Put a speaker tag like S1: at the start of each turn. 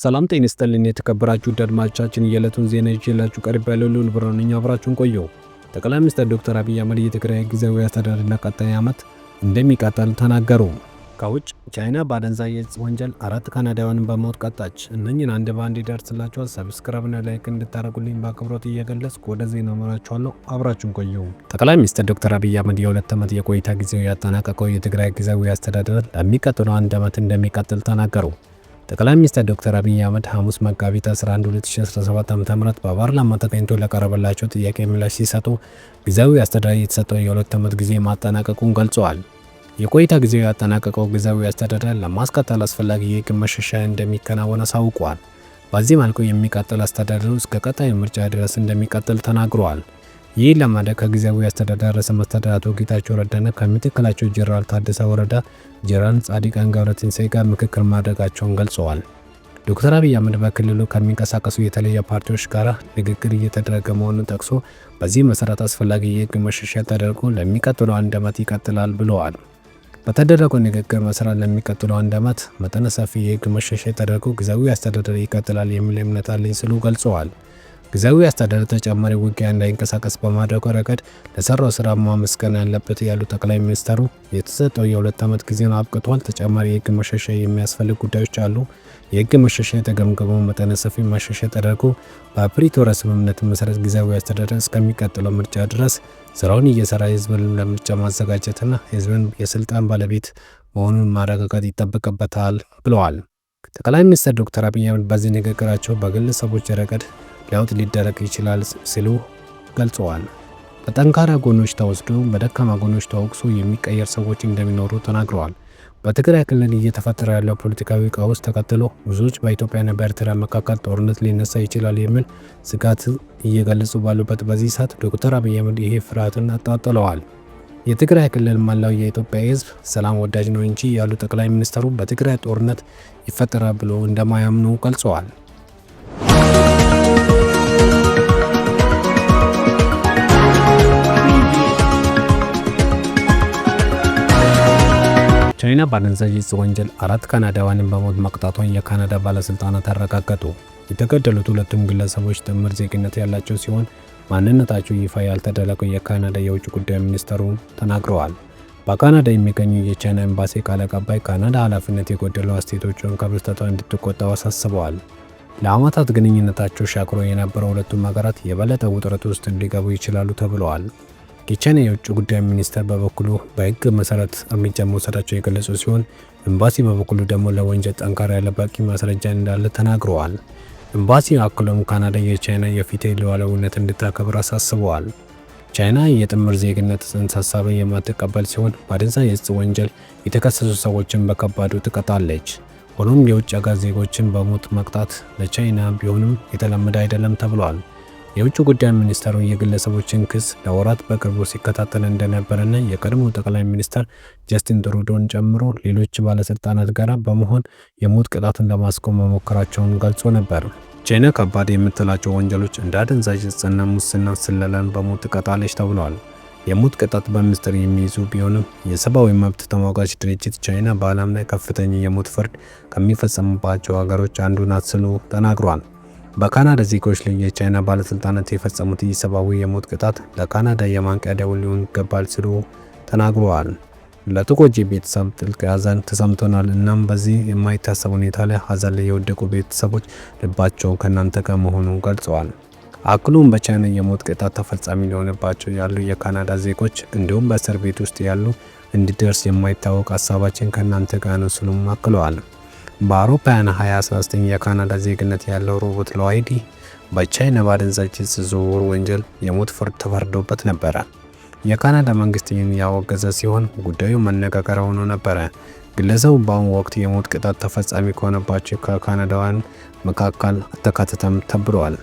S1: ሰላም ጤና ይስጥልኝ የተከበራችሁ አድማጮቻችን፣ የዕለቱን ዜና ይዤላችሁ ቀርቤያለሁ። ልዑል ብርሃኑ ነኝ። አብራችሁን ቆዩ። ጠቅላይ ሚኒስትር ዶክተር አብይ አህመድ የትግራይ ጊዜያዊ አስተዳደርና ቀጣይ ዓመት እንደሚቀጥል ተናገሩ። ከውጭ ቻይና በአደንዛዥ ዕፅ ወንጀል 4 ካናዳውያንን በሞት ቀጣች። እነኝን አንድ በአንድ ይደርስላችኋል። ሰብስክራይብና ላይክ እንድታደርጉልኝ በአክብሮት እየገለጽኩ ወደ ዜና መራችኋለሁ። አብራችሁን ቆዩ። ጠቅላይ ሚኒስትር ዶክተር አብይ አህመድ የ2 ዓመት የቆይታ ጊዜው ያጠናቀቀው የትግራይ ጊዜያዊ አስተዳደር ለሚቀጥለው 1 ዓመት እንደሚቀጥል ተናገሩ። ጠቅላይ ሚኒስትር ዶክተር አብይ አህመድ ሐሙስ መጋቢት 11 2017 ዓ.ም በፓርላማ ተገኝተው ለቀረበላቸው ጥያቄ ምላሽ ሲሰጡ ጊዜያዊ አስተዳደር የተሰጠው የ2 ዓመት ጊዜ ማጠናቀቁን ገልጸዋል። የቆይታ ጊዜው ያጠናቀቀው ጊዜያዊ አስተዳደር ለማስቀጠል አስፈላጊ የሕግ ማሻሻያ እንደሚከናወን አሳውቀዋል። በዚህ መልኩ የሚቀጥል አስተዳደሩ እስከ ቀጣዩ ምርጫ ድረስ እንደሚቀጥል ተናግረዋል። ይህ ለማድረግ ከጊዜያዊ አስተዳደር ርዕሰ መስተዳድር አቶ ጌታቸው ረዳና ከምክትላቸው ጄኔራል ታደሰ ወረደ፣ ጄኔራል ጻድቃን ገብረትንሳኤ ጋር ምክክር ማድረጋቸውን ገልጸዋል። ዶክተር አብይ አህመድ በክልሉ ከሚንቀሳቀሱ የተለያዩ ፓርቲዎች ጋር ንግግር እየተደረገ መሆኑን ጠቅሶ በዚህ መሰረት አስፈላጊ የሕግ ማሻሻያ ተደርጎ ለሚቀጥለው 1 ዓመት ይቀጥላል ብለዋል። በተደረገው ንግግር መሰረት ለሚቀጥለው 1 ዓመት መጠነ ሰፊ የሕግ ማሻሻያ ተደርጎ ጊዜያዊ አስተዳደር ይቀጥላል የሚል እምነት አለኝ ሲሉ ገልጸዋል። ጊዜያዊ አስተዳደር ተጨማሪ ውጊያ እንዳይንቀሳቀስ በማድረጉ ረገድ ለሰራው ስራ ማመስገን ያለበት ያሉ ጠቅላይ ሚኒስትሩ የተሰጠው የ2 ዓመት ጊዜን አብቅቷል። ተጨማሪ የሕግ ማሻሻያ የሚያስፈልግ ጉዳዮች አሉ። የሕግ ማሻሻያ ተገምግሞ መጠነ ሰፊ ማሻሻያ ተደርጎ በፕሪቶሪያ ስምምነት መሰረት ጊዜያዊ አስተዳደር እስከሚቀጥለው ምርጫ ድረስ ስራውን እየሰራ ህዝብን ለምርጫ ማዘጋጀትና ህዝብን የስልጣን ባለቤት መሆኑን ማረጋገጥ ይጠበቅበታል ብለዋል። ጠቅላይ ሚኒስትር ዶክተር አብይ አህመድ በዚህ ንግግራቸው በግለሰቦች ረገድ ለውጥ ሊደረግ ይችላል ሲሉ ገልጸዋል። በጠንካራ ጎኖች ተወስዶ በደካማ ጎኖች ተወቅሶ የሚቀየር ሰዎች እንደሚኖሩ ተናግረዋል። በትግራይ ክልል እየተፈጠረ ያለው ፖለቲካዊ ቀውስ ተከትሎ ብዙዎች በኢትዮጵያና በኤርትራ መካከል ጦርነት ሊነሳ ይችላል የሚል ስጋት እየገለጹ ባሉበት በዚህ ሰዓት ዶክተር አብይ አህመድ ይሄ ፍርሃትን አጣጥለዋል። የትግራይ ክልል መላው የኢትዮጵያ ህዝብ ሰላም ወዳጅ ነው እንጂ ያሉ ጠቅላይ ሚኒስትሩ በትግራይ ጦርነት ይፈጠራል ብሎ እንደማያምኑ ገልጸዋል። ቻይና በአደንዛዥ ዕፅ ወንጀል 4 ካናዳውያንን በሞት መቅጣቷን የካናዳ ባለስልጣናት አረጋገጡ። የተገደሉት ሁለቱም ግለሰቦች ጥምር ዜግነት ያላቸው ሲሆን ማንነታቸው ይፋ ያልተደረገው የካናዳ የውጭ ጉዳይ ሚኒስትሩ ተናግረዋል። በካናዳ የሚገኙ የቻይና ኤምባሲ ቃል አቀባይ ካናዳ ኃላፊነት የጎደለው አስተያየቶችን ከብስተቷ እንድትቆጠብ አሳስበዋል። ለዓመታት ግንኙነታቸው ሻክሮ የነበረው ሁለቱም ሀገራት የበለጠ ውጥረት ውስጥ ሊገቡ ይችላሉ ተብለዋል። የቻይና የውጭ ጉዳይ ሚኒስትር በበኩሉ በሕግ መሰረት እርምጃ መውሰዳቸው የገለጹ ሲሆን ኤምባሲ በበኩሉ ደግሞ ለወንጀል ጠንካራ ያለ በቂ ማስረጃ እንዳለ ተናግረዋል። ኤምባሲ አክሎም ካናዳ የቻይና የፊት ሉዓላዊነት እንድታከብር አሳስበዋል። ቻይና የጥምር ዜግነት ጽንሰ ሀሳብን የማትቀበል ሲሆን በአደንዛዥ ዕፅ ወንጀል የተከሰሱ ሰዎችን በከባዱ ትቀጣለች። ሆኖም የውጭ ሀገር ዜጎችን በሞት መቅጣት ለቻይና ቢሆንም የተለመደ አይደለም ተብሏል። የውጭ ጉዳይ ሚኒስትሩ የግለሰቦችን ክስ ለወራት በቅርቡ ሲከታተል እንደነበረና የቀድሞ ጠቅላይ ሚኒስትር ጀስቲን ትሩዶን ጨምሮ ሌሎች ባለስልጣናት ጋር በመሆን የሞት ቅጣትን ለማስቆም መሞከራቸውን ገልጾ ነበር። ቻይና ከባድ የምትላቸው ወንጀሎች እንደ አደንዛዥ ዕፅና ሙስና፣ ስለላን በሞት ትቀጣለች ተብለዋል። የሞት ቅጣት በሚስጥር የሚይዙ ቢሆንም የሰብአዊ መብት ተሟጋች ድርጅት ቻይና በዓለም ላይ ከፍተኛ የሞት ፍርድ ከሚፈጸምባቸው ሀገሮች አንዱ ናት ሲሉ ተናግሯል። በካናዳ ዜጎች ላይ የቻይና ባለስልጣናት የፈጸሙት ኢሰብአዊ የሞት ቅጣት ለካናዳ የማንቂያ ደወል ሊሆን ይገባል ሲሉ ተናግረዋል። ለተጎጂ ቤተሰብ ጥልቅ ሐዘን ተሰምቶናል። እናም በዚህ የማይታሰብ ሁኔታ ላይ ሐዘን ላይ የወደቁ ቤተሰቦች ልባቸው ከእናንተ ጋር መሆኑን ገልጸዋል። አክሉም በቻይና የሞት ቅጣት ተፈጻሚ ሊሆንባቸው ያሉ የካናዳ ዜጎች እንዲሁም በእስር ቤት ውስጥ ያሉ እንዲደርስ የማይታወቅ ሀሳባችን ከእናንተ ጋር ነው ሲሉም አክለዋል። በአውሮፓውያን 2019 የካናዳ ዜግነት ያለው ሮበርት ሎይዲ በቻይና በአደንዛዥ ዕፅ ዝውውር ወንጀል የሞት ፍርድ ተፈርዶበት ነበረ። የካናዳ መንግስት ይህን ያወገዘ ሲሆን ጉዳዩ መነጋገሪያ ሆኖ ነበረ። ግለሰቡ በአሁኑ ወቅት የሞት ቅጣት ተፈጻሚ ከሆነባቸው ከካናዳውያን መካከል አልተካተተም ተብሏል።